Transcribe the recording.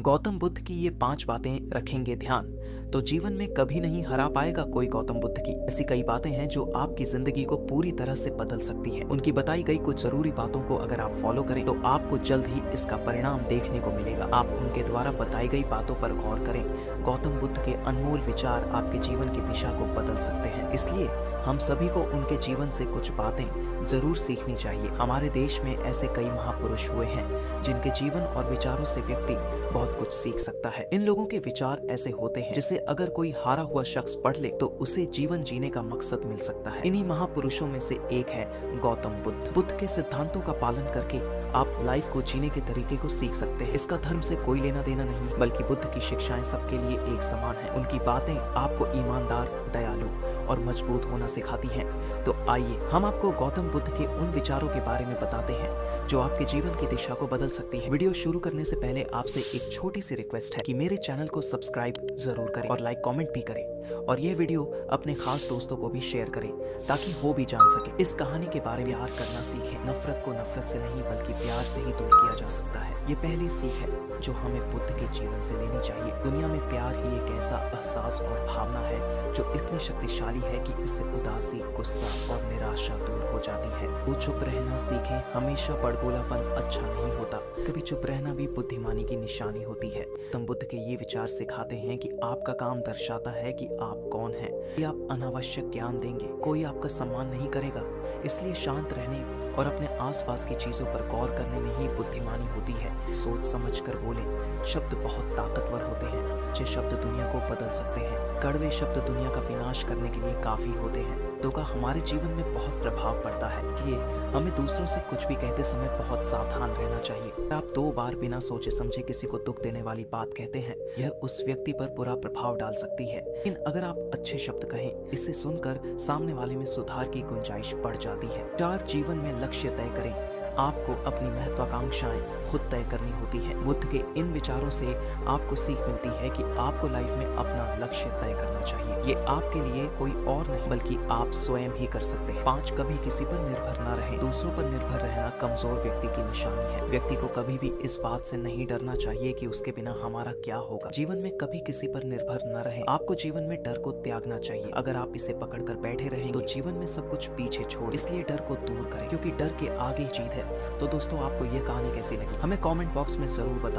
गौतम बुद्ध की ये 5 बातें रखेंगे ध्यान तो जीवन में कभी नहीं हरा पाएगा कोई गौतम बुद्ध की। ऐसी कई बातें हैं जो आपकी जिंदगी को पूरी तरह से बदल सकती है। उनकी बताई गई कुछ जरूरी बातों को अगर आप फॉलो करें तो आपको जल्द ही इसका परिणाम देखने को मिलेगा। आप उनके द्वारा बताई गई बातों पर गौर करें। गौतम बुद्ध के अनमोल विचार आपके जीवन की दिशा को बदल सकते हैं। इसलिए हम सभी को उनके जीवन से कुछ बातें जरूर सीखनी चाहिए। हमारे देश में ऐसे कई महापुरुष हुए हैं जिनके जीवन और विचारों से व्यक्ति बहुत कुछ सीख सकता है। इन लोगों के विचार ऐसे होते हैं जिसे अगर कोई हारा हुआ शख्स पढ़ ले तो उसे जीवन जीने का मकसद मिल सकता है। इन्हीं महापुरुषों में से एक है गौतम बुद्ध। बुद्ध के सिद्धांतों का पालन करके आप लाइफ को जीने के तरीके को सीख सकते हैं। इसका धर्म से कोई लेना देना नहीं, बल्कि बुद्ध की शिक्षाएं सबके लिए एक समान है। उनकी बातें आपको ईमानदार, दयालु और मजबूत होना सिखाती हैं। तो आइए हम आपको गौतम बुद्ध के उन विचारों के बारे में बताते हैं जो आपके जीवन की दिशा को बदल सकती है। वीडियो शुरू करने से पहले आपसे एक छोटी सी रिक्वेस्ट है कि मेरे चैनल को सब्सक्राइब जरूर करें और लाइक कमेंट भी करें, और यह वीडियो अपने खास दोस्तों को भी शेयर करें ताकि वो भी जान सके। इस कहानी के बारे में प्यार करना सीखें। नफरत को नफरत से नहीं बल्कि प्यार से ही दूर किया जा सकता है। ये पहली सीख है जो हमें बुद्ध के जीवन से लेनी चाहिए। दुनिया में प्यार ही एक ऐसा एहसास और भावना है जो इतनी शक्तिशाली है कि इससे उदासी, गुस्सा और निराशा दूर हो जाती है। वो चुप रहना सीखें। हमेशा बड़बोलापन अच्छा नहीं होता, कभी चुप रहना भी बुद्धिमानी की निशानी होती है। गौतम बुद्ध के ये विचार सिखाते हैं कि आपका काम दर्शाता है कि आप कौन हैं। कि आप अनावश्यक ज्ञान देंगे कोई आपका सम्मान नहीं करेगा, इसलिए शांत रहने और अपने आसपास की चीजों पर गौर करने में ही बुद्धिमानी होती है। सोच समझ कर बोले। शब्द बहुत ताकतवर होते हैं। अच्छे शब्द दुनिया को बदल सकते हैं, कड़वे शब्द दुनिया का विनाश करने के लिए काफी होते हैं। तो का हमारे जीवन में बहुत प्रभाव पड़ता है, इसलिए हमें दूसरों से कुछ भी कहते समय बहुत सावधान रहना चाहिए। अगर आप 2 बार बिना सोचे समझे किसी को दुख देने वाली बात कहते हैं, यह उस व्यक्ति पर बुरा प्रभाव डाल सकती है। लेकिन अगर आप अच्छे शब्द कहें, इसे सुनकर सामने वाले में सुधार की गुंजाइश बढ़ जाती है। 4 जीवन में लक्ष्य तय करें। आपको अपनी महत्वाकांक्षाएं खुद तय करनी होती है। बुद्ध के इन विचारों से आपको सीख मिलती है कि आपको लाइफ में अपना लक्ष्य तय करना चाहिए। ये आपके लिए कोई और नहीं बल्कि आप स्वयं ही कर सकते हैं। 5 कभी किसी पर निर्भर न रहें। दूसरों पर निर्भर रहना कमजोर व्यक्ति की निशानी है। व्यक्ति को कभी भी इस बात से नहीं डरना चाहिए कि उसके बिना हमारा क्या होगा। जीवन में कभी किसी पर निर्भर न रहें। आपको जीवन में डर को त्यागना चाहिए। अगर आप इसे पकड़कर बैठे रहें तो जीवन में सब कुछ पीछे छोड़, इसलिए डर को दूर करें, क्योंकि डर के आगे जीत है। तो दोस्तों, आपको ये कहानी कैसी लगी हमें कमेंट बॉक्स में जरूर बताएं।